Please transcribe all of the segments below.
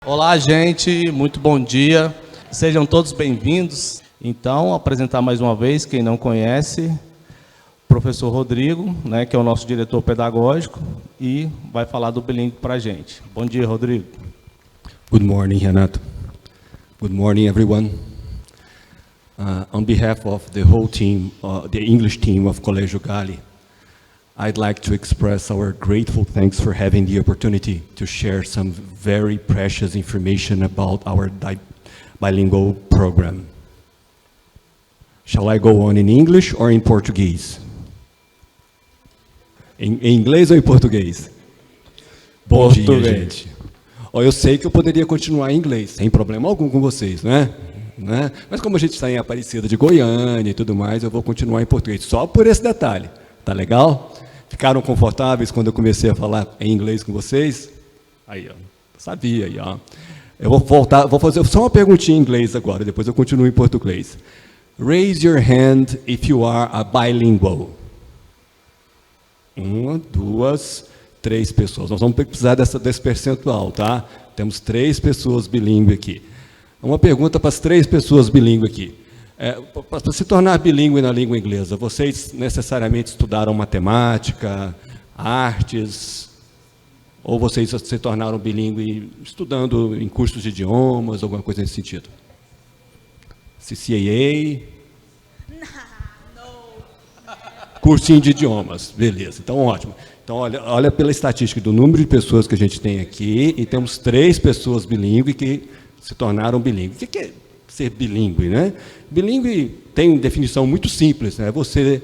Olá, gente, muito bom dia. Sejam todos bem-vindos. Então, apresentar mais uma vez, quem não conhece, o professor Rodrigo, né, que é o nosso diretor pedagógico, e vai falar do bilíngue para a gente. Bom dia, Rodrigo. Good morning, Renato. Good morning, everyone. On behalf of the whole team, the English team of Colégio Gale, I'd like to express our grateful thanks for having the opportunity to share some very precious information about our bilingual program. Shall I go on in English or in Portuguese? Em inglês ou em português? Bom dia, gente. Eu sei que eu poderia continuar em inglês, sem problema algum com vocês, né? Mas como a gente está em Aparecida de Goiânia e tudo mais, eu vou continuar em português, só por esse detalhe. Tá legal? Ficaram confortáveis quando eu comecei a falar em inglês com vocês? Aí, ó, sabia aí, ó. Eu vou fazer só uma perguntinha em inglês agora, depois eu continuo em português. Raise your hand if you are a bilingual. 1, 2, 3 pessoas. Nós vamos precisar desse percentual, tá? Temos 3 pessoas bilíngue aqui. Uma pergunta para as 3 pessoas bilíngue aqui. Para se tornar bilíngue na língua inglesa, vocês necessariamente estudaram matemática, artes, ou vocês se tornaram bilíngue estudando em cursos de idiomas, alguma coisa nesse sentido? CCAA? Não. Cursinho de idiomas, beleza, então ótimo. Então olha pela estatística do número de pessoas que a gente tem aqui, e temos 3 pessoas bilíngue que se tornaram bilíngue. O que é ser bilíngue, né? Bilíngue tem definição muito simples, né? Você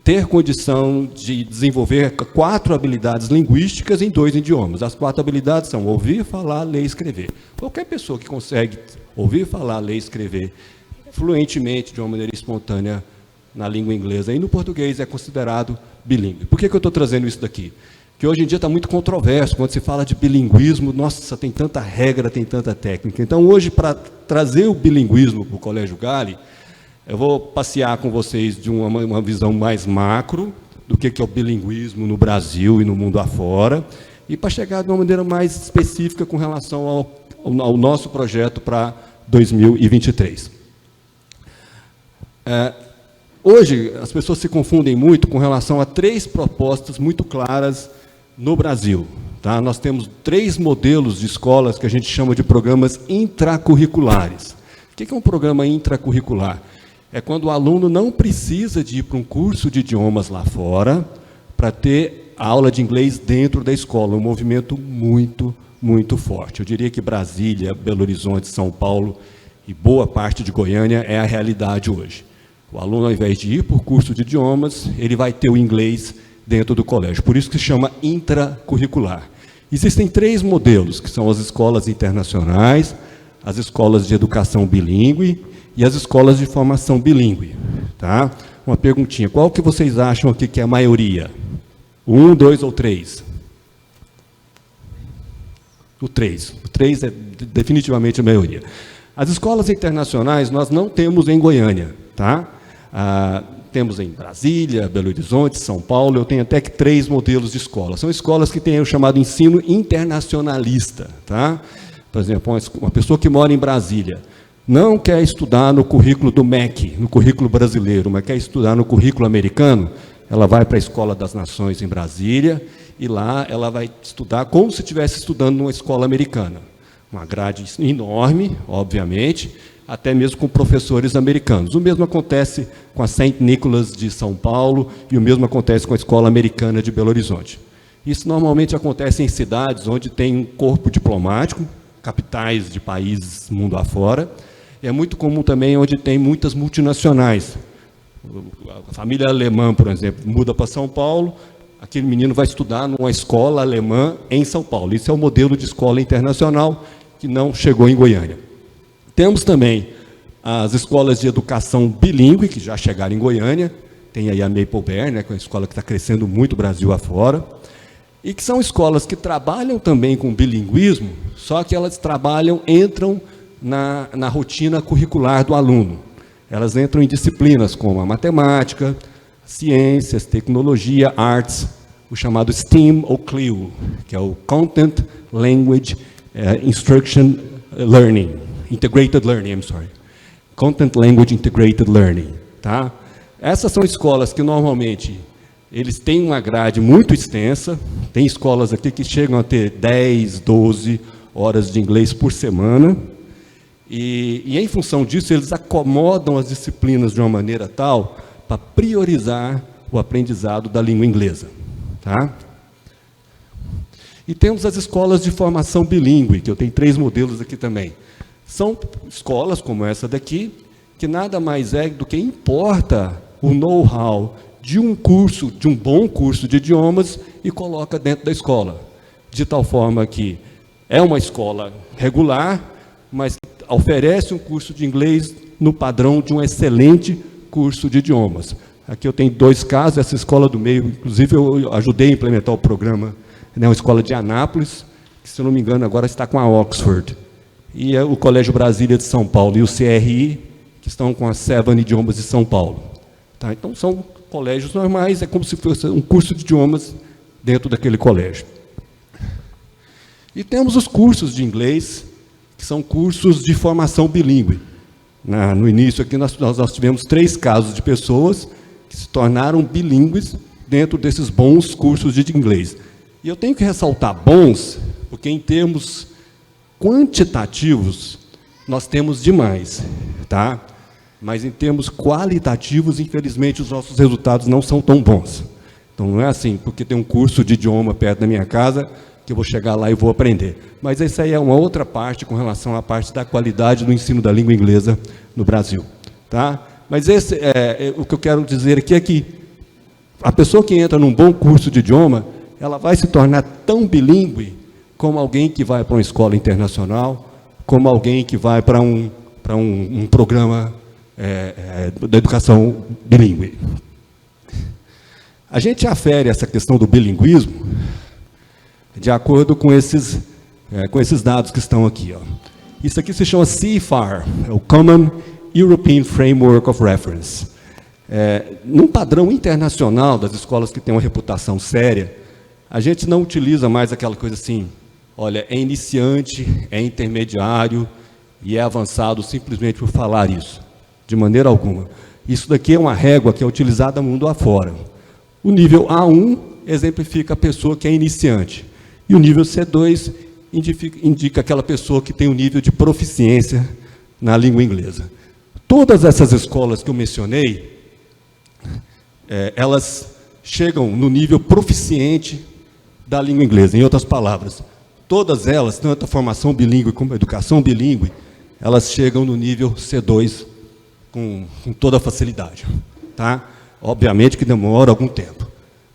ter condição de desenvolver 4 habilidades linguísticas em 2 idiomas. As 4 habilidades são ouvir, falar, ler e escrever. Qualquer pessoa que consegue ouvir, falar, ler e escrever fluentemente, de uma maneira espontânea, na língua inglesa e no português, é considerado bilíngue. Por que eu estou trazendo isso daqui? Que hoje em dia está muito controverso, quando se fala de bilinguismo, nossa, tem tanta regra, tem tanta técnica. Então, hoje, para trazer o bilinguismo para o Colégio Gale, eu vou passear com vocês de uma visão mais macro do que é o bilinguismo no Brasil e no mundo afora, e para chegar de uma maneira mais específica com relação ao nosso projeto para 2023. Hoje, as pessoas se confundem muito com relação a 3 propostas muito claras no Brasil. Tá? Nós temos 3 modelos de escolas que a gente chama de programas intracurriculares. O que é um programa intracurricular? É quando o aluno não precisa de ir para um curso de idiomas lá fora para ter a aula de inglês dentro da escola, um movimento muito, muito forte. Eu diria que Brasília, Belo Horizonte, São Paulo e boa parte de Goiânia é a realidade hoje. O aluno, ao invés de ir por curso de idiomas, ele vai ter o inglês dentro do colégio. Por isso que se chama intracurricular. Existem 3 modelos, que são as escolas internacionais, as escolas de educação bilíngue e as escolas de formação bilíngue. Tá? Uma perguntinha, qual que vocês acham aqui que é a maioria? 1, 2 ou 3? O 3. O 3 é definitivamente a maioria. As escolas internacionais nós não temos em Goiânia. Tá? Temos em Brasília, Belo Horizonte, São Paulo, eu tenho até que 3 modelos de escola. São escolas que têm o chamado ensino internacionalista. Tá? Por exemplo, uma pessoa que mora em Brasília não quer estudar no currículo do MEC, no currículo brasileiro, mas quer estudar no currículo americano, ela vai para a Escola das Nações em Brasília, e lá ela vai estudar como se estivesse estudando numa escola americana. Uma grade enorme, obviamente, até mesmo com professores americanos. O mesmo acontece com a St. Nicholas de São Paulo e o mesmo acontece com a Escola Americana de Belo Horizonte. Isso normalmente acontece em cidades onde tem um corpo diplomático, capitais de países mundo afora. É muito comum também onde tem muitas multinacionais. A família alemã, por exemplo, muda para São Paulo, aquele menino vai estudar numa escola alemã em São Paulo. Isso é o modelo de escola internacional que não chegou em Goiânia. Temos também as escolas de educação bilíngue, que já chegaram em Goiânia. Tem aí a Maple Bear, né, que é uma escola que está crescendo muito Brasil afora. E que são escolas que trabalham também com bilinguismo, só que elas entram na rotina curricular do aluno. Elas entram em disciplinas como a matemática, ciências, tecnologia, artes, o chamado STEAM ou CLIO, que é o Content, Language Instruction Learning, Integrated Learning, Content Language Integrated Learning, tá? Essas são escolas que normalmente eles têm uma grade muito extensa, tem escolas aqui que chegam a ter 10, 12 horas de inglês por semana, e em função disso eles acomodam as disciplinas de uma maneira tal para priorizar o aprendizado da língua inglesa, tá? E temos as escolas de formação bilíngue, que eu tenho 3 modelos aqui também. São escolas como essa daqui, que nada mais é do que importa o know-how de um curso, de um bom curso de idiomas, e coloca dentro da escola, de tal forma que é uma escola regular, mas oferece um curso de inglês no padrão de um excelente curso de idiomas. Aqui eu tenho 2 casos, essa escola do meio, inclusive eu ajudei a implementar o programa, né, uma escola de Anápolis, que, se eu não me engano, agora está com a Oxford. E o Colégio Brasília de São Paulo e o CRI, que estão com a Seven Idiomas de São Paulo. Tá? Então, são colégios normais, é como se fosse um curso de idiomas dentro daquele colégio. E temos os cursos de inglês, que são cursos de formação bilíngue. No início aqui nós tivemos 3 casos de pessoas que se tornaram bilíngues dentro desses bons cursos de inglês. E eu tenho que ressaltar bons, porque em termos quantitativos nós temos demais, tá? Mas em termos qualitativos, infelizmente, os nossos resultados não são tão bons. Então não é assim, porque tem um curso de idioma perto da minha casa, que eu vou chegar lá e vou aprender. Mas essa aí é uma outra parte com relação à parte da qualidade do ensino da língua inglesa no Brasil, tá? Mas o que eu quero dizer aqui é que a pessoa que entra num bom curso de idioma, ela vai se tornar tão bilíngue como alguém que vai para uma escola internacional, como alguém que vai para um programa da educação bilíngue. A gente afere essa questão do bilinguismo de acordo com esses dados que estão aqui, ó. Isso aqui se chama CFAR, é o Common European Framework of Reference. Num padrão internacional das escolas que têm uma reputação séria, a gente não utiliza mais aquela coisa assim, olha, é iniciante, é intermediário e é avançado simplesmente por falar isso, de maneira alguma. Isso daqui é uma régua que é utilizada mundo afora. O nível A1 exemplifica a pessoa que é iniciante, e o nível C2 indica aquela pessoa que tem um nível de proficiência na língua inglesa. Todas essas escolas que eu mencionei, elas chegam no nível proficiente da língua inglesa. Em outras palavras, todas elas, tanto a formação bilíngue como a educação bilíngue, elas chegam no nível C2 com toda facilidade, tá? Obviamente que demora algum tempo.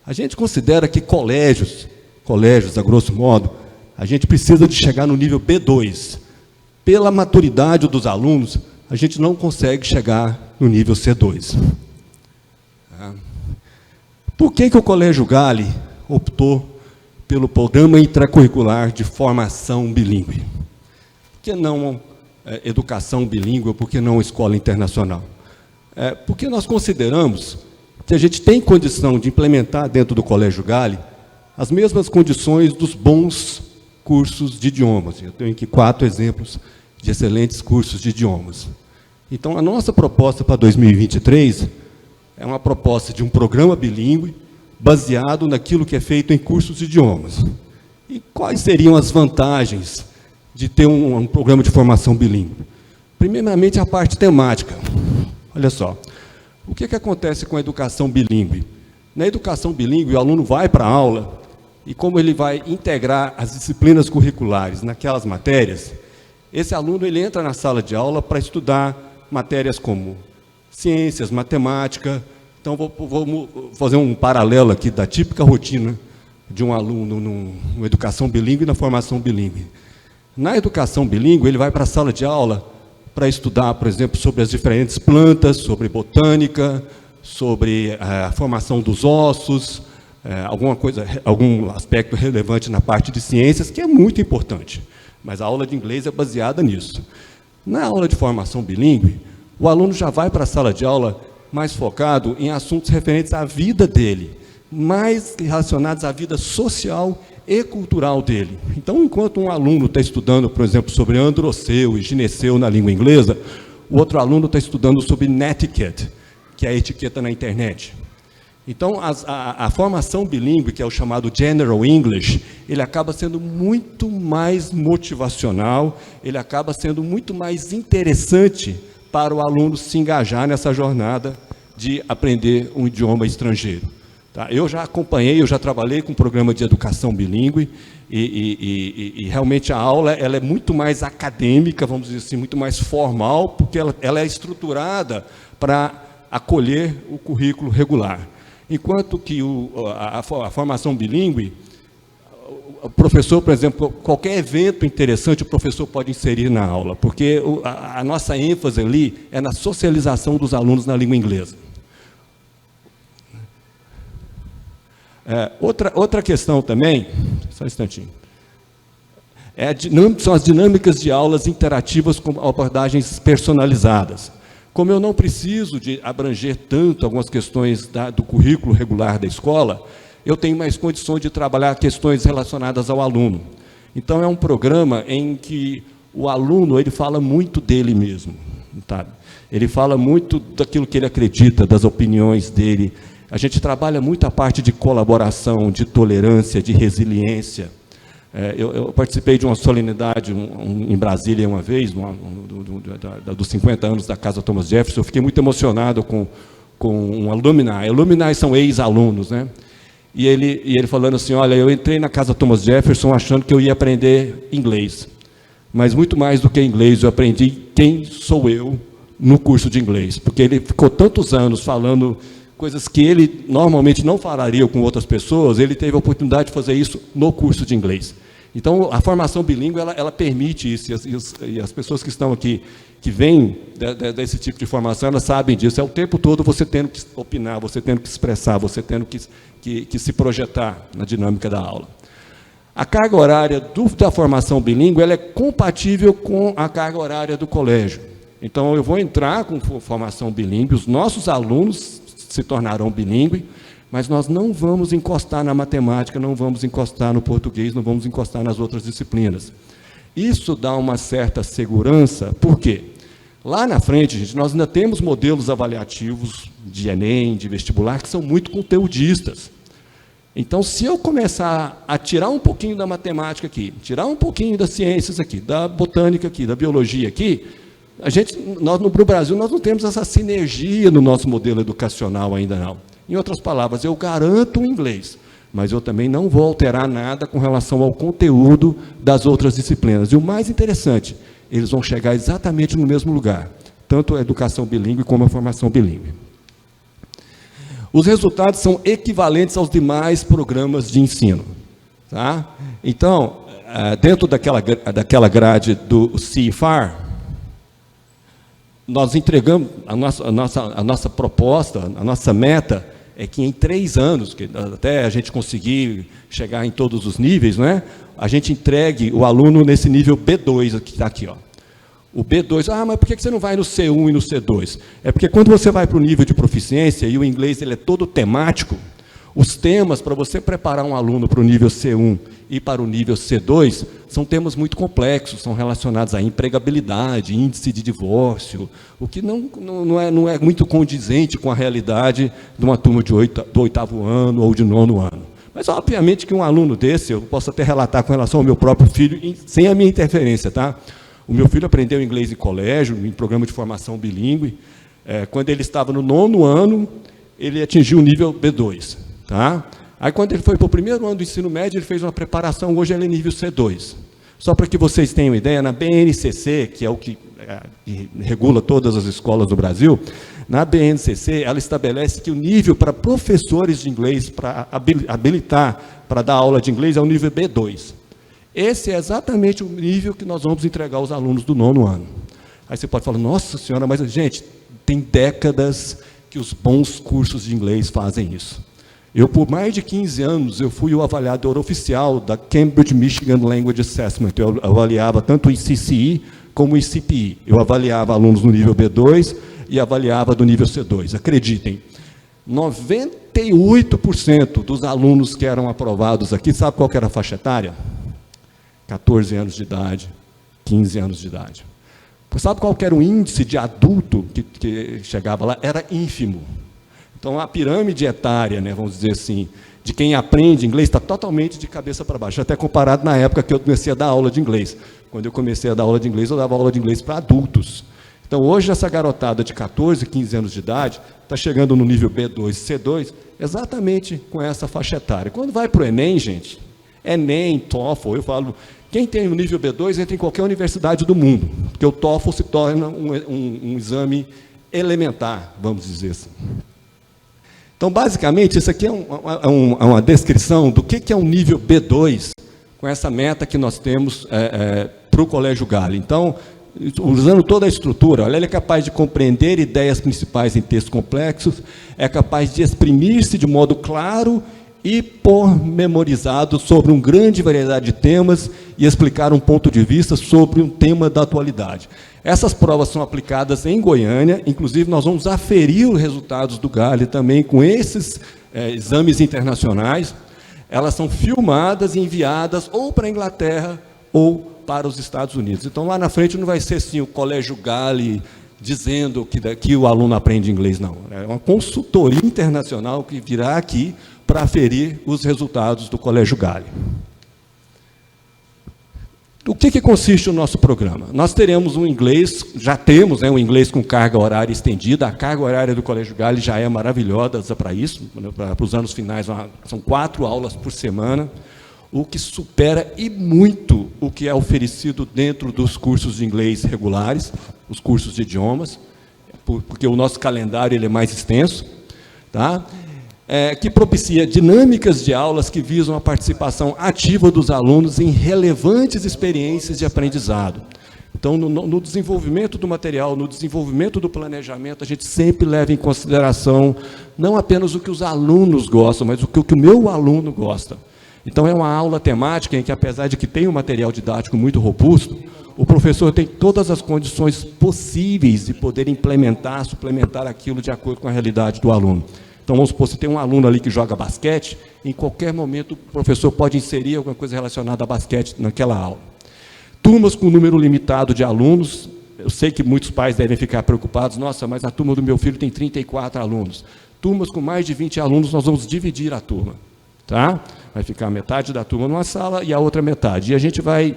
A gente considera que colégios, a grosso modo, a gente precisa de chegar no nível B2. Pela maturidade dos alunos, a gente não consegue chegar no nível C2. Por que o Colégio Gale optou pelo programa intracurricular de formação bilíngue? Por que não educação bilíngue, por que não escola internacional? Porque nós consideramos que a gente tem condição de implementar dentro do Colégio Gale as mesmas condições dos bons cursos de idiomas. Eu tenho aqui 4 exemplos de excelentes cursos de idiomas. Então, a nossa proposta para 2023 é uma proposta de um programa bilíngue baseado naquilo que é feito em cursos de idiomas. E quais seriam as vantagens de ter um programa de formação bilíngue? Primeiramente, a parte temática. Olha só, o que acontece com a educação bilíngue? Na educação bilíngue, o aluno vai para a aula e, como ele vai integrar as disciplinas curriculares naquelas matérias, esse aluno ele entra na sala de aula para estudar matérias como ciências, matemática. Então, vou fazer um paralelo aqui da típica rotina de um aluno numa educação bilíngue e na formação bilíngue. Na educação bilíngue, ele vai para a sala de aula para estudar, por exemplo, sobre as diferentes plantas, sobre botânica, sobre a formação dos ossos, algum aspecto relevante na parte de ciências, que é muito importante. Mas a aula de inglês é baseada nisso. Na aula de formação bilíngue, o aluno já vai para a sala de aula mais focado em assuntos referentes à vida dele, mais relacionadas à vida social e cultural dele. Então, enquanto um aluno está estudando, por exemplo, sobre androceu e gineceu na língua inglesa, o outro aluno está estudando sobre netiquette, que é a etiqueta na internet. Então, a formação bilíngue, que é o chamado General English, ele acaba sendo muito mais motivacional, ele acaba sendo muito mais interessante para o aluno se engajar nessa jornada de aprender um idioma estrangeiro. Tá? Eu já acompanhei, eu já trabalhei com um programa de educação bilíngue e realmente a aula ela é muito mais acadêmica, vamos dizer assim, muito mais formal, porque ela é estruturada para acolher o currículo regular. Enquanto que a formação bilíngue, o professor, por exemplo, qualquer evento interessante o professor pode inserir na aula, porque a nossa ênfase ali é na socialização dos alunos na língua inglesa. Outra questão também, só um instantinho, são as dinâmicas de aulas interativas com abordagens personalizadas. Como eu não preciso de abranger tanto algumas questões do currículo regular da escola, eu tenho mais condições de trabalhar questões relacionadas ao aluno. Então, é um programa em que o aluno ele fala muito dele mesmo. Tá? Ele fala muito daquilo que ele acredita, das opiniões dele. A gente trabalha muito a parte de colaboração, de tolerância, de resiliência. Eu participei de uma solenidade em Brasília uma vez, dos 50 anos da Casa Thomas Jefferson. Eu fiquei muito emocionado com um alumni. Alumni são ex-alunos, né? E ele falando assim, olha, eu entrei na Casa Thomas Jefferson achando que eu ia aprender inglês. Mas muito mais do que inglês, eu aprendi quem sou eu no curso de inglês. Porque ele ficou tantos anos falando coisas que ele normalmente não falaria com outras pessoas, ele teve a oportunidade de fazer isso no curso de inglês. Então, a formação bilíngue, ela permite isso, e as pessoas que estão aqui, que vêm desse tipo de formação, elas sabem disso. É o tempo todo você tendo que opinar, você tendo que expressar, você tendo que se projetar na dinâmica da aula. A carga horária da formação bilíngue, ela é compatível com a carga horária do colégio. Então, eu vou entrar com formação bilíngue, os nossos alunos se tornarão bilíngue, mas nós não vamos encostar na matemática, não vamos encostar no português, não vamos encostar nas outras disciplinas. Isso dá uma certa segurança, por quê? Lá na frente, gente, nós ainda temos modelos avaliativos de Enem, de vestibular, que são muito conteudistas. Então, se eu começar a tirar um pouquinho da matemática aqui, tirar um pouquinho das ciências aqui, da botânica aqui, da biologia aqui, nós no Brasil, nós não temos essa sinergia no nosso modelo educacional ainda não. Em outras palavras, eu garanto o inglês, mas eu também não vou alterar nada com relação ao conteúdo das outras disciplinas. E o mais interessante, eles vão chegar exatamente no mesmo lugar, tanto a educação bilíngue como a formação bilíngue. Os resultados são equivalentes aos demais programas de ensino. Tá? Então, dentro daquela grade do CIFAR, nós entregamos a nossa proposta, a nossa meta é que em 3 anos, que até a gente conseguir chegar em todos os níveis, não é? A gente entregue o aluno nesse nível B2, que está aqui. Ó. O B2, mas por que você não vai no C1 e no C2? É porque quando você vai para o nível de proficiência, e o inglês ele é todo temático, os temas para você preparar um aluno para o nível C1 e para o nível C2 são temas muito complexos, são relacionados à empregabilidade, índice de divórcio, o que não é muito condizente com a realidade de uma turma do 8º ano ou de 9º ano. Mas, obviamente, que um aluno desse, eu posso até relatar com relação ao meu próprio filho, sem a minha interferência, tá? O meu filho aprendeu inglês em colégio, em programa de formação bilíngue. Quando ele estava no 9º ano, ele atingiu o nível B2. Tá? Aí, quando ele foi para o 1º ano do ensino médio, ele fez uma preparação, hoje ele é nível C2. Só para que vocês tenham ideia, na BNCC, que é o que regula todas as escolas do Brasil, na BNCC, ela estabelece que o nível para professores de inglês, para habilitar para dar aula de inglês, é o nível B2. Esse é exatamente o nível que nós vamos entregar aos alunos do 9º ano. Aí você pode falar, nossa senhora, mas, gente, tem décadas que os bons cursos de inglês fazem isso. Eu, por mais de 15 anos, eu fui o avaliador oficial da Cambridge Michigan Language Assessment. Eu avaliava tanto o ICCI como o ICPI. Eu avaliava alunos no nível B2 e avaliava do nível C2. Acreditem, 98% dos alunos que eram aprovados aqui, sabe qual que era a faixa etária? 14 anos de idade, 15 anos de idade. Sabe qual que era o índice de adulto que chegava lá? Era ínfimo. Então, a pirâmide etária, né, vamos dizer assim, de quem aprende inglês está totalmente de cabeça para baixo, até comparado na época que eu comecei a dar aula de inglês. Quando eu comecei a dar aula de inglês, eu dava aula de inglês para adultos. Então, hoje, essa garotada de 14, 15 anos de idade está chegando no nível B2, C2, exatamente com essa faixa etária. Quando vai para o Enem, gente, Enem, TOEFL, eu falo, quem tem o nível B2 entra em qualquer universidade do mundo, porque o TOEFL se torna um exame elementar, vamos dizer assim. Então, basicamente, isso aqui é uma descrição do que é um nível B2, com essa meta que nós temos para o Colégio Gale. Então, usando toda a estrutura, olha, ele é capaz de compreender ideias principais em textos complexos, é capaz de exprimir-se de modo claro e pormenorizado sobre uma grande variedade de temas e explicar um ponto de vista sobre um tema da atualidade. Essas provas são aplicadas em Goiânia, inclusive nós vamos aferir os resultados do Gale também com esses exames internacionais. Elas são filmadas e enviadas ou para a Inglaterra ou para os Estados Unidos. Então, lá na frente não vai ser assim o Colégio Gale dizendo que o aluno aprende inglês, não. É uma consultoria internacional que virá aqui para aferir os resultados do Colégio Gale. O que consiste o nosso programa? Nós teremos um inglês, já temos um inglês com carga horária estendida, a carga horária do Colégio Gale já é maravilhosa para isso, para os anos finais, são 4 aulas por semana, o que supera e muito o que é oferecido dentro dos cursos de inglês regulares, os cursos de idiomas, porque o nosso calendário ele é mais extenso, tá? Que propicia dinâmicas de aulas que visam a participação ativa dos alunos em relevantes experiências de aprendizado. Então, no desenvolvimento do material, no desenvolvimento do planejamento, a gente sempre leva em consideração não apenas o que os alunos gostam, mas o que o meu aluno gosta. Então, é uma aula temática em que, apesar de que tem um material didático muito robusto, o professor tem todas as condições possíveis de poder implementar, suplementar aquilo de acordo com a realidade do aluno. Então, vamos supor, se tem um aluno ali que joga basquete, em qualquer momento o professor pode inserir alguma coisa relacionada a basquete naquela aula. Turmas com número limitado de alunos, eu sei que muitos pais devem ficar preocupados, nossa, mas a turma do meu filho tem 34 alunos. Turmas com mais de 20 alunos, nós vamos dividir a turma, tá? Vai ficar metade da turma numa sala e a outra metade. E a gente vai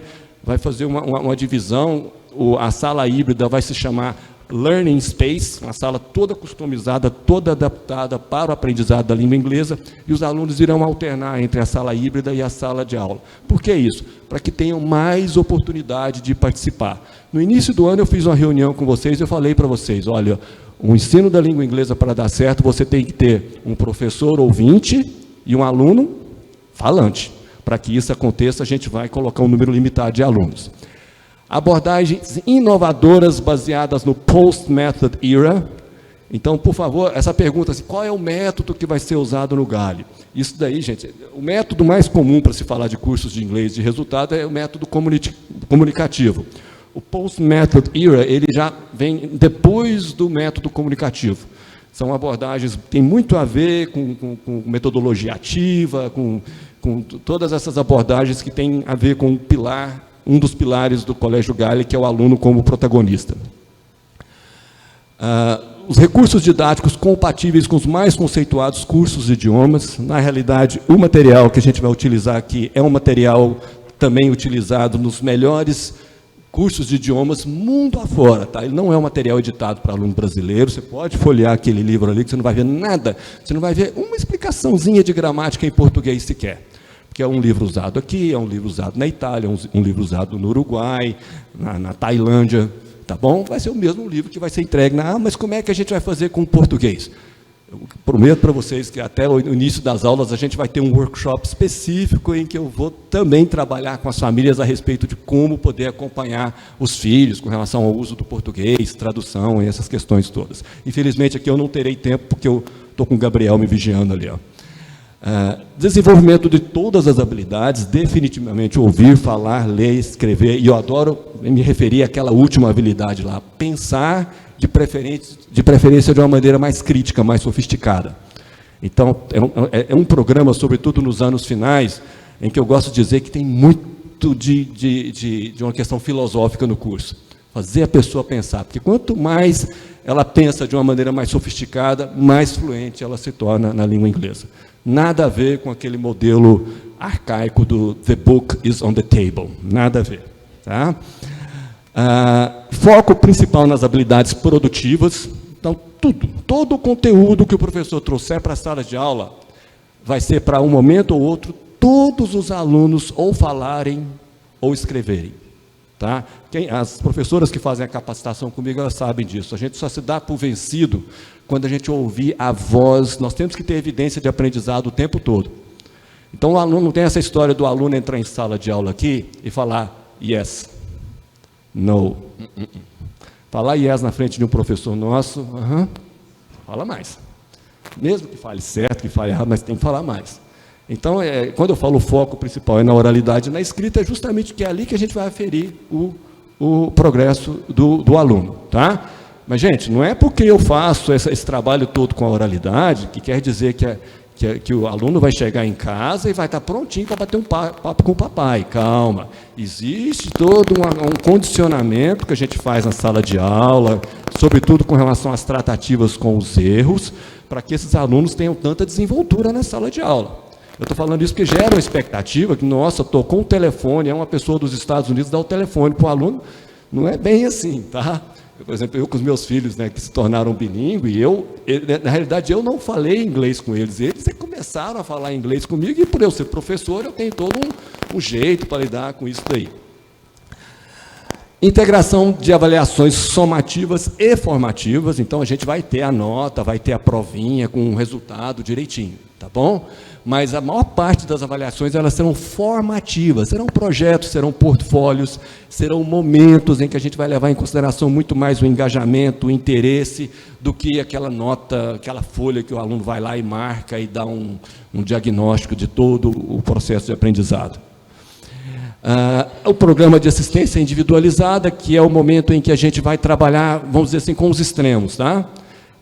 fazer uma divisão, a sala híbrida vai se chamar Learning Space, uma sala toda customizada, toda adaptada para o aprendizado da língua inglesa, e os alunos irão alternar entre a sala híbrida e a sala de aula. Por que isso? Para que tenham mais oportunidade de participar. No início do ano eu fiz uma reunião com vocês e eu falei para vocês, olha, o ensino da língua inglesa para dar certo, você tem que ter um professor ouvinte e um aluno falante. Para que isso aconteça, a gente vai colocar um número limitado de alunos. Abordagens inovadoras baseadas no Post-Method Era. Então, por favor, essa pergunta, assim, qual é o método que vai ser usado no Gale? Isso daí, gente, o método mais comum para se falar de cursos de inglês de resultado é o método comunicativo. O Post-Method Era, ele já vem depois do método comunicativo. São abordagens que têm muito a ver com metodologia ativa, com todas essas abordagens que têm a ver com o pilar, um dos pilares do Colégio Gale, que é o aluno como protagonista. Os recursos didáticos compatíveis com os mais conceituados cursos de idiomas. Na realidade, o material que a gente vai utilizar aqui é um material também utilizado nos melhores cursos de idiomas mundo afora, tá? Ele não é um material editado para aluno brasileiro, você pode folhear aquele livro ali que você não vai ver nada, você não vai ver uma explicaçãozinha de gramática em português sequer. Que é um livro usado aqui, é um livro usado na Itália, um livro usado no Uruguai, na Tailândia, tá bom? Vai ser o mesmo livro que vai ser entregue mas como é que a gente vai fazer com o português? Eu prometo para vocês que até o início das aulas a gente vai ter um workshop específico em que eu vou também trabalhar com as famílias a respeito de como poder acompanhar os filhos com relação ao uso do português, tradução e essas questões todas. Infelizmente aqui eu não terei tempo porque eu estou com o Gabriel me vigiando ali, ó. Desenvolvimento de todas as habilidades, definitivamente ouvir, falar, ler, escrever, e eu adoro me referir àquela última habilidade lá, pensar de preferência de uma maneira mais crítica, mais sofisticada. Então, é um programa, sobretudo nos anos finais, em que eu gosto de dizer que tem muito de uma questão filosófica no curso. Fazer a pessoa pensar, porque quanto mais ela pensa de uma maneira mais sofisticada, mais fluente ela se torna na língua inglesa. Nada a ver com aquele modelo arcaico do "the book is on the table", nada a ver. Tá? Foco principal nas habilidades produtivas. Então, todo o conteúdo que o professor trouxer para a sala de aula vai ser, para um momento ou outro, todos os alunos ou falarem ou escreverem. Tá? As professoras que fazem a capacitação comigo, elas sabem disso. A gente só se dá por vencido quando a gente ouvir a voz. Nós temos que ter evidência de aprendizado o tempo todo. Então, o aluno não tem essa história do aluno entrar em sala de aula aqui e falar yes, no. Falar yes na frente de um professor nosso, fala mais. Mesmo que fale certo, que fale errado, mas tem que falar mais. Então, quando eu falo o foco principal é na oralidade e na escrita, é justamente que é ali que a gente vai aferir o progresso do aluno. Tá? Mas, gente, não é porque eu faço esse trabalho todo com a oralidade que quer dizer que o aluno vai chegar em casa e vai estar prontinho para bater um papo com o papai. Calma. Existe todo um condicionamento que a gente faz na sala de aula, sobretudo com relação às tratativas com os erros, para que esses alunos tenham tanta desenvoltura na sala de aula. Eu estou falando isso porque gera uma expectativa que, nossa, tocou um telefone, é uma pessoa dos Estados Unidos, dá o telefone para o aluno. Não é bem assim, tá? Por exemplo, eu com os meus filhos, né, que se tornaram bilíngue, na realidade, eu não falei inglês com eles. Eles começaram a falar inglês comigo, e por eu ser professor, eu tenho todo um jeito para lidar com isso daí. Integração de avaliações somativas e formativas. Então, a gente vai ter a nota, vai ter a provinha com o resultado direitinho, tá bom? Mas a maior parte das avaliações, elas serão formativas, serão projetos, serão portfólios, serão momentos em que a gente vai levar em consideração muito mais o engajamento, o interesse, do que aquela nota, aquela folha que o aluno vai lá e marca e dá um diagnóstico de todo o processo de aprendizado. O programa de assistência individualizada, que é o momento em que a gente vai trabalhar, vamos dizer assim, com os extremos, tá?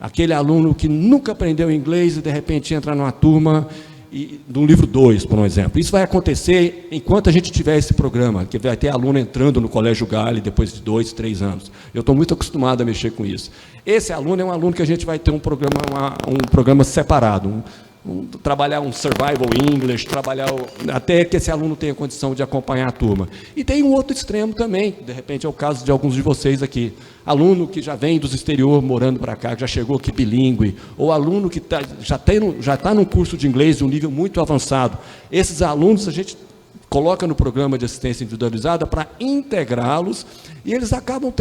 Aquele aluno que nunca aprendeu inglês e, de repente, entra numa turma do livro 2, por um exemplo. Isso vai acontecer enquanto a gente tiver esse programa, que vai ter aluno entrando no Colégio Gale depois de 2, 3 anos. Eu estou muito acostumado a mexer com isso. Esse aluno é um aluno que a gente vai ter um programa separado, trabalhar um survival English, até que esse aluno tenha condição de acompanhar a turma. E tem um outro extremo também, de repente é o caso de alguns de vocês aqui. Aluno que já vem dos exterior morando para cá, que já chegou aqui bilíngue, ou aluno que já está num curso de inglês de um nível muito avançado. Esses alunos a gente coloca no programa de assistência individualizada para integrá-los, e eles acabam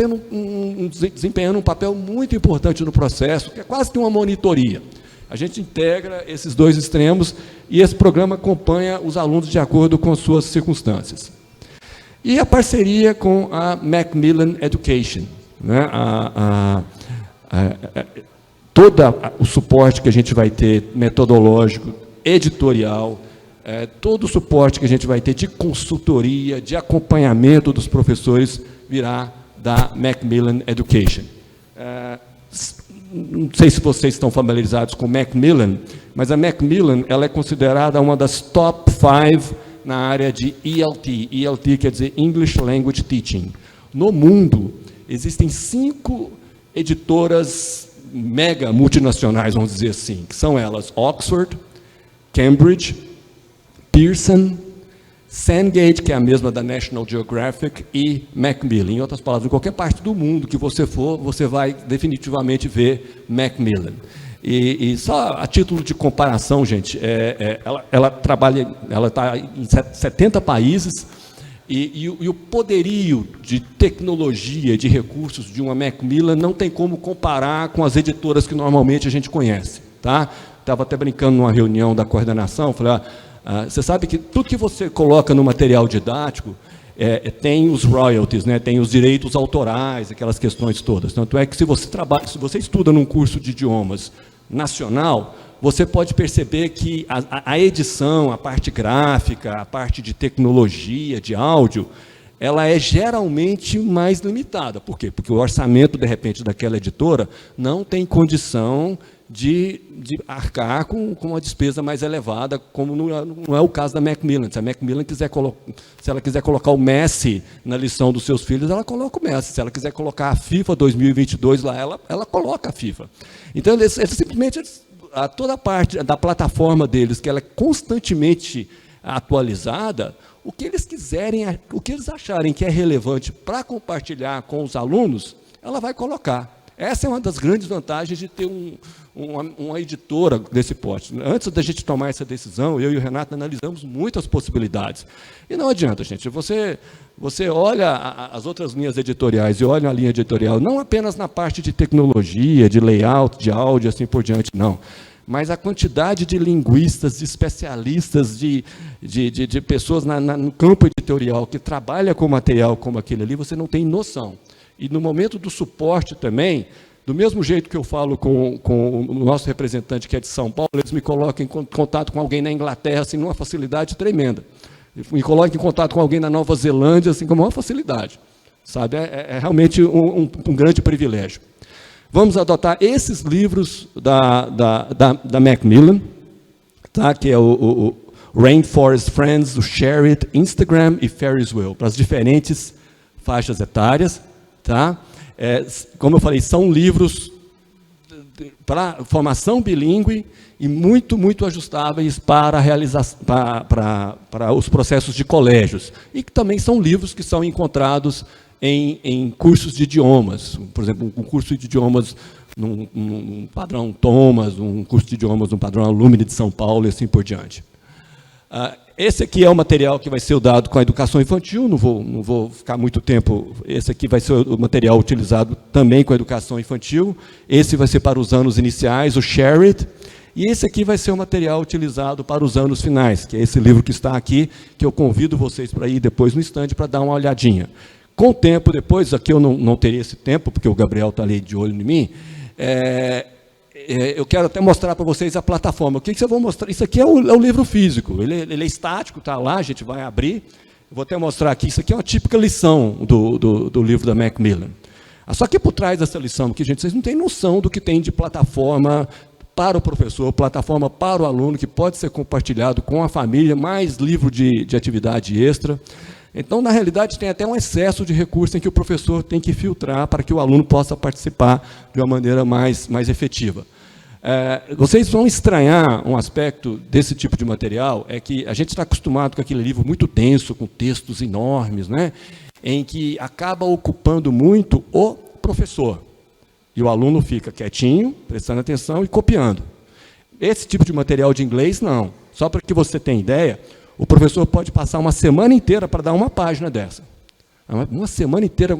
desempenhando um papel muito importante no processo, que é quase que uma monitoria. A gente integra esses dois extremos e esse programa acompanha os alunos de acordo com suas circunstâncias. E a parceria com a Macmillan Education, né? Todo o suporte que a gente vai ter, metodológico, editorial, todo o suporte que a gente vai ter de consultoria, de acompanhamento dos professores, virá da Macmillan Education. Não sei se vocês estão familiarizados com Macmillan, mas a Macmillan ela é considerada uma das top 5 na área de ELT. ELT quer dizer English Language Teaching. No mundo, existem 5 editoras mega multinacionais, vamos dizer assim, que são elas Oxford, Cambridge, Pearson, Cengage, que é a mesma da National Geographic, e Macmillan. Em outras palavras, em qualquer parte do mundo que você for, você vai definitivamente ver Macmillan. E só a título de comparação, gente, ela está em 70 países, e o poderio de tecnologia, de recursos de uma Macmillan não tem como comparar com as editoras que normalmente a gente conhece. Tá? Estava até brincando numa reunião da coordenação, falei, você sabe que tudo que você coloca no material didático tem os royalties, né? Tem os direitos autorais, aquelas questões todas. Tanto é que se você estuda num curso de idiomas nacional, você pode perceber que a edição, a parte gráfica, a parte de tecnologia, de áudio, ela é geralmente mais limitada. Por quê? Porque o orçamento, de repente, daquela editora não tem condição de arcar com uma despesa mais elevada, como não é o caso da Macmillan. Se a Macmillan se ela quiser colocar o Messi na lição dos seus filhos, ela coloca o Messi. Se ela quiser colocar a FIFA 2022 lá, ela coloca a FIFA. Então, eles simplesmente, toda a parte da plataforma deles, que ela é constantemente atualizada, o que eles quiserem, o que eles acharem que é relevante para compartilhar com os alunos, ela vai colocar. Essa é uma das grandes vantagens de ter uma editora desse porte. Antes da gente tomar essa decisão, eu e o Renato analisamos muitas possibilidades. E não adianta, gente. Você olha as outras linhas editoriais e olha a linha editorial, não apenas na parte de tecnologia, de layout, de áudio, assim por diante, não. Mas a quantidade de linguistas, de especialistas, de pessoas no campo editorial que trabalha com material como aquele ali, você não tem noção. E no momento do suporte também, do mesmo jeito que eu falo com o nosso representante, que é de São Paulo, eles me colocam em contato com alguém na Inglaterra, assim, numa facilidade tremenda. Me colocam em contato com alguém na Nova Zelândia, assim, com uma facilidade. Sabe? É realmente um grande privilégio. Vamos adotar esses livros da Macmillan, tá? Que é o Rainforest Friends, o Share It, Instagram e Ferris Wheel, para as diferentes faixas etárias. Tá? Como eu falei, são livros para formação bilíngue e muito, muito ajustáveis para os processos de colégios. E que também são livros que são encontrados em cursos de idiomas. Por exemplo, um curso de idiomas num padrão Thomas, um curso de idiomas num padrão Alumni de São Paulo e assim por diante. Esse aqui é o material que vai ser dado com a educação infantil, não vou ficar muito tempo. Esse aqui vai ser o material utilizado também com a educação infantil. Esse vai ser para os anos iniciais, o Share It. E esse aqui vai ser o material utilizado para os anos finais, que é esse livro que está aqui, que eu convido vocês para ir depois no estande para dar uma olhadinha. Com o tempo depois, aqui eu não teria esse tempo, porque o Gabriel está ali de olho em mim, eu quero até mostrar para vocês a plataforma. O que eu vou mostrar? Isso aqui é o livro físico. Ele é estático, está lá, a gente vai abrir. Eu vou até mostrar aqui. Isso aqui é uma típica lição do livro da Macmillan. Só que por trás dessa lição aqui, gente, vocês não têm noção do que tem de plataforma para o professor, plataforma para o aluno, que pode ser compartilhado com a família, mais livro de atividade extra. Então, na realidade, tem até um excesso de recursos em que o professor tem que filtrar para que o aluno possa participar de uma maneira mais efetiva. Vocês vão estranhar um aspecto desse tipo de material, é que a gente está acostumado com aquele livro muito denso, com textos enormes, né, em que acaba ocupando muito o professor. E o aluno fica quietinho, prestando atenção e copiando. Esse tipo de material de inglês, não. Só para que você tenha ideia, o professor pode passar uma semana inteira para dar uma página dessa. Uma semana inteira.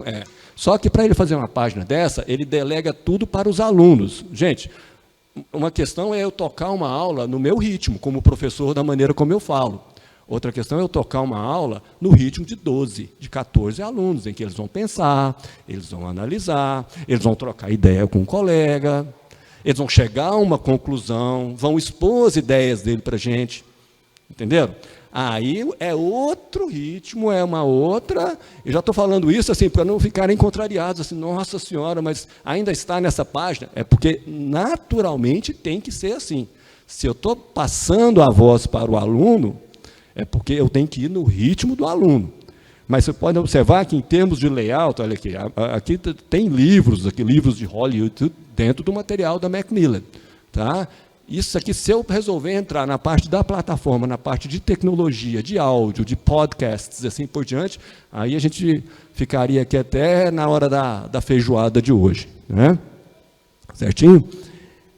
Só que para ele fazer uma página dessa, ele delega tudo para os alunos. Gente, uma questão é eu tocar uma aula no meu ritmo, como professor, da maneira como eu falo. Outra questão é eu tocar uma aula no ritmo de 12, de 14 alunos, em que eles vão pensar, eles vão analisar, eles vão trocar ideia com um colega, eles vão chegar a uma conclusão, vão expor as ideias dele para a gente. Entenderam? Aí é outro ritmo, é uma outra... Eu já estou falando isso assim para não ficarem contrariados, assim, nossa senhora, mas ainda está nessa página. É porque, naturalmente, tem que ser assim. Se eu estou passando a voz para o aluno, é porque eu tenho que ir no ritmo do aluno. Mas você pode observar que, em termos de layout, olha aqui tem livros de Hollywood dentro do material da Macmillan. Tá? Isso aqui, se eu resolver entrar na parte da plataforma, na parte de tecnologia, de áudio, de podcasts, assim por diante, aí a gente ficaria aqui até na hora da feijoada de hoje. Né? Certinho?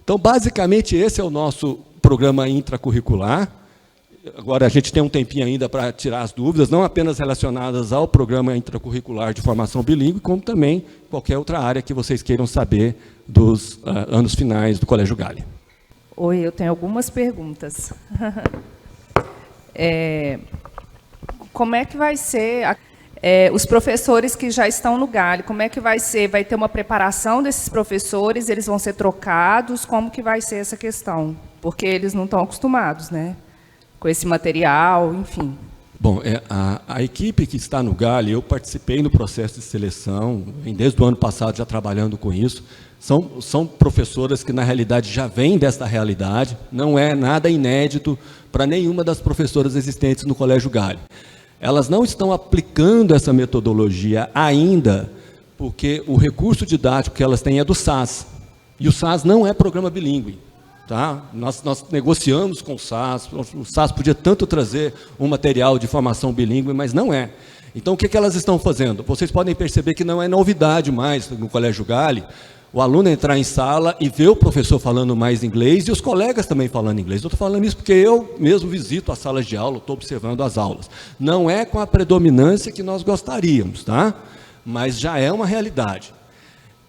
Então, basicamente, esse é o nosso programa intracurricular. Agora, a gente tem um tempinho ainda para tirar as dúvidas, não apenas relacionadas ao programa intracurricular de formação bilíngue, como também qualquer outra área que vocês queiram saber dos anos finais do Colégio Gale. Oi, eu tenho algumas perguntas. Como é que vai ser os professores que já estão no Gale? Como é que vai ser? Vai ter uma preparação desses professores? Eles vão ser trocados? Como que vai ser essa questão? Porque eles não estão acostumados, né, com esse material, enfim. Bom, a equipe que está no GALE, eu participei no processo de seleção, desde o ano passado já trabalhando com isso, são professoras que, na realidade, já vêm desta realidade, não é nada inédito para nenhuma das professoras existentes no Colégio GALE. Elas não estão aplicando essa metodologia ainda, porque o recurso didático que elas têm é do SAS, e o SAS não é programa bilíngue. Tá? Nós negociamos com o SAS podia tanto trazer um material de formação bilíngue, mas não é. Então, o que elas estão fazendo? Vocês podem perceber que não é novidade mais no Colégio GALE, o aluno entrar em sala e ver o professor falando mais inglês e os colegas também falando inglês. Eu estou falando isso porque eu mesmo visito as salas de aula, estou observando as aulas. Não é com a predominância que nós gostaríamos, tá? Mas já é uma realidade.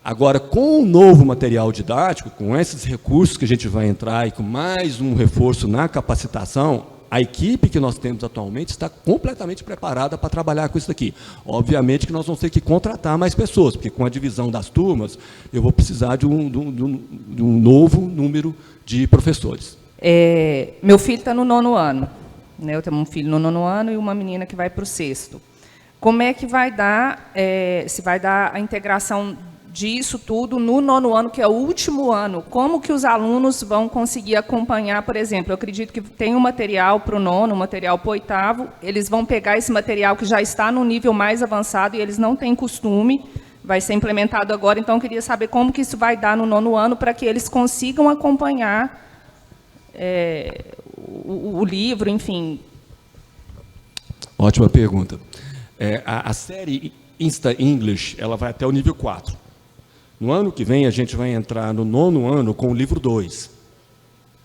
Agora, com o novo material didático, com esses recursos que a gente vai entrar e com mais um reforço na capacitação, a equipe que nós temos atualmente está completamente preparada para trabalhar com isso aqui. Obviamente que nós vamos ter que contratar mais pessoas, porque com a divisão das turmas, eu vou precisar de um novo número de professores. Meu filho está no 9º ano, né? Eu tenho um filho no 9º ano e uma menina que vai para o 6º. Como é que vai dar, se vai dar a integração disso tudo no 9º ano, que é o último ano? Como que os alunos vão conseguir acompanhar, por exemplo? Eu acredito que tem um material para o 9º, um material para o 8º, eles vão pegar esse material que já está no nível mais avançado e eles não têm costume, vai ser implementado agora, então eu queria saber como que isso vai dar no 9º ano para que eles consigam acompanhar o livro, enfim. Ótima pergunta. A série Insta English, ela vai até o nível 4. No ano que vem, a gente vai entrar no 9º ano com o livro 2.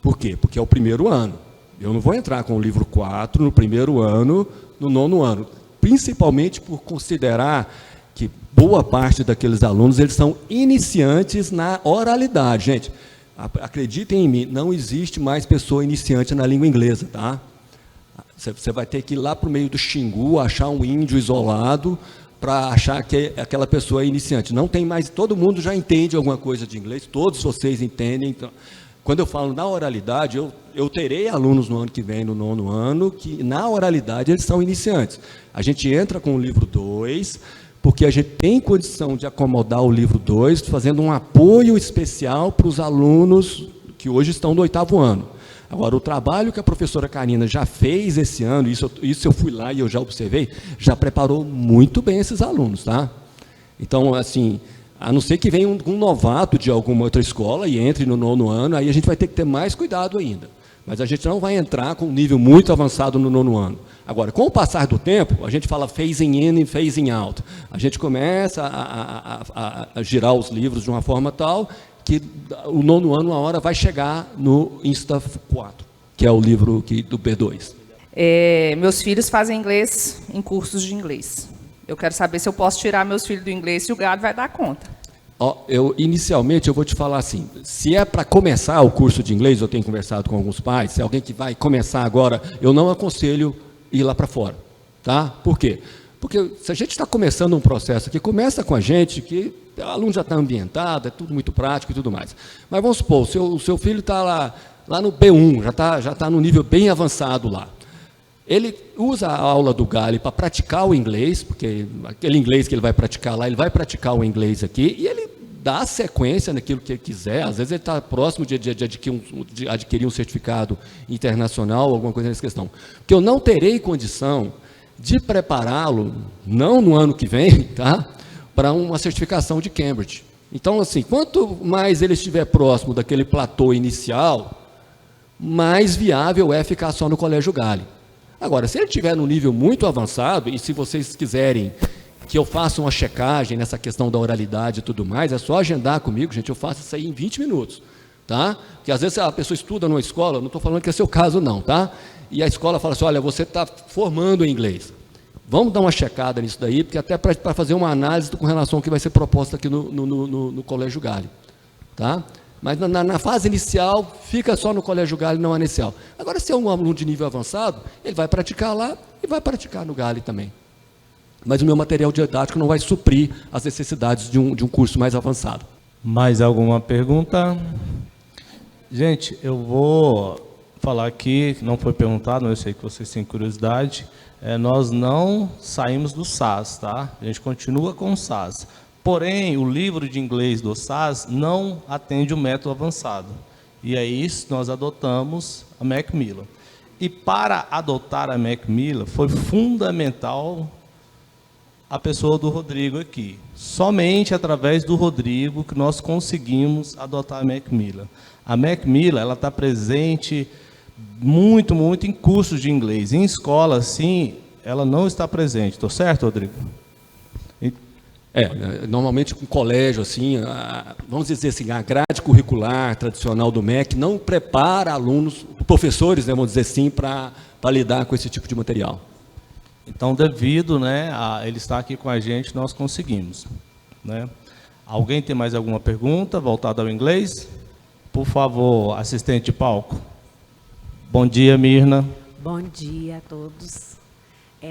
Por quê? Porque é o primeiro ano. Eu não vou entrar com o livro 4 no primeiro ano, no 9º ano. Principalmente por considerar que boa parte daqueles alunos, eles são iniciantes na oralidade. Gente, acreditem em mim, não existe mais pessoa iniciante na língua inglesa, tá? Você vai ter que ir lá para o meio do Xingu, achar um índio isolado, para achar que aquela pessoa é iniciante. Não tem mais, todo mundo já entende alguma coisa de inglês, todos vocês entendem. Então, quando eu falo na oralidade, eu terei alunos no ano que vem, no 9º ano, que na oralidade eles são iniciantes. A gente entra com o livro 2, porque a gente tem condição de acomodar o livro 2, fazendo um apoio especial para os alunos que hoje estão no 8º ano. Agora, o trabalho que a professora Karina já fez esse ano, isso eu fui lá e eu já observei, já preparou muito bem esses alunos, tá? Então, assim, a não ser que venha um novato de alguma outra escola e entre no 9º ano, aí a gente vai ter que ter mais cuidado ainda. Mas a gente não vai entrar com um nível muito avançado no 9º ano. Agora, com o passar do tempo, a gente fala phasing in e phasing out. A gente começa a girar os livros de uma forma tal que o 9º ano, uma hora, vai chegar no Insta 4, que é o livro do B2. Meus filhos fazem inglês em cursos de inglês. Eu quero saber se eu posso tirar meus filhos do inglês, se o GALE vai dar conta. Inicialmente, eu vou te falar assim, se é para começar o curso de inglês, eu tenho conversado com alguns pais, se é alguém que vai começar agora, eu não aconselho ir lá para fora. Tá? Por quê? Porque se a gente está começando um processo aqui, começa com a gente, que o aluno já está ambientado, é tudo muito prático e tudo mais. Mas vamos supor, o seu filho está lá no B1, já está no nível bem avançado lá. Ele usa a aula do GALE para praticar o inglês, porque aquele inglês que ele vai praticar lá, ele vai praticar o inglês aqui, e ele dá sequência naquilo que ele quiser. Às vezes ele está próximo de adquirir um certificado internacional, alguma coisa nessa questão. Porque eu não terei condição de prepará-lo, não no ano que vem, tá, para uma certificação de Cambridge. Então, assim, quanto mais ele estiver próximo daquele platô inicial, mais viável é ficar só no Colégio GALE. Agora, se ele estiver no nível muito avançado, e se vocês quiserem que eu faça uma checagem nessa questão da oralidade e tudo mais, é só agendar comigo, gente, eu faço isso aí em 20 minutos. Tá? Porque às vezes a pessoa estuda numa escola, não estou falando que é seu caso não, tá? E a escola fala assim, olha, você está formando em inglês. Vamos dar uma checada nisso daí, porque até para fazer uma análise com relação ao que vai ser proposto aqui no Colégio GALE. Tá? Mas na fase inicial, fica só no Colégio GALE, não inicial. Agora, se é um aluno de nível avançado, ele vai praticar lá e vai praticar no GALE também. Mas o meu material didático não vai suprir as necessidades de um curso mais avançado. Mais alguma pergunta? Gente, eu vou falar aqui, não foi perguntado, mas eu sei que vocês têm curiosidade, nós não saímos do SAS, tá? A gente continua com o SAS. Porém, o livro de inglês do SAS não atende o método avançado. E é isso que nós adotamos a Macmillan. E para adotar a Macmillan, foi fundamental a pessoa do Rodrigo aqui. Somente através do Rodrigo que nós conseguimos adotar a Macmillan. A Macmillan, ela está presente muito em cursos de inglês. Em escola, sim, ela não está presente. Estou certo, Rodrigo? Normalmente com colégio, assim, vamos dizer assim, a grade curricular tradicional do MEC não prepara alunos, professores, né, vamos dizer assim, para lidar com esse tipo de material. Então, devido, né, a ele estar aqui com a gente, nós conseguimos, né? Alguém tem mais alguma pergunta voltada ao inglês? Por favor, assistente de palco. Bom dia, Mirna. Bom dia a todos.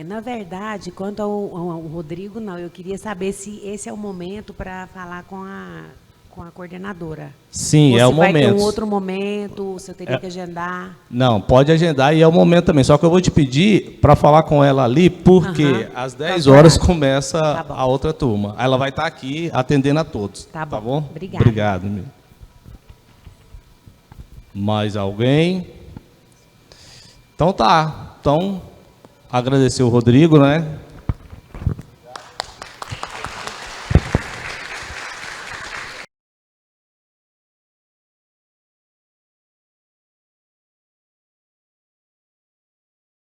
Na verdade, quanto ao Rodrigo, não, eu queria saber se esse é o momento para falar com a coordenadora. Sim, é o momento. Vai ter um outro momento, se eu teria que agendar. Não, pode agendar e é o momento também. Só que eu vou te pedir para falar com ela ali, porque às 10 horas começa a outra turma. Ela vai estar aqui atendendo a todos. Tá bom? Obrigada. Obrigado. Mais alguém? Então tá. Então, agradecer o Rodrigo, né?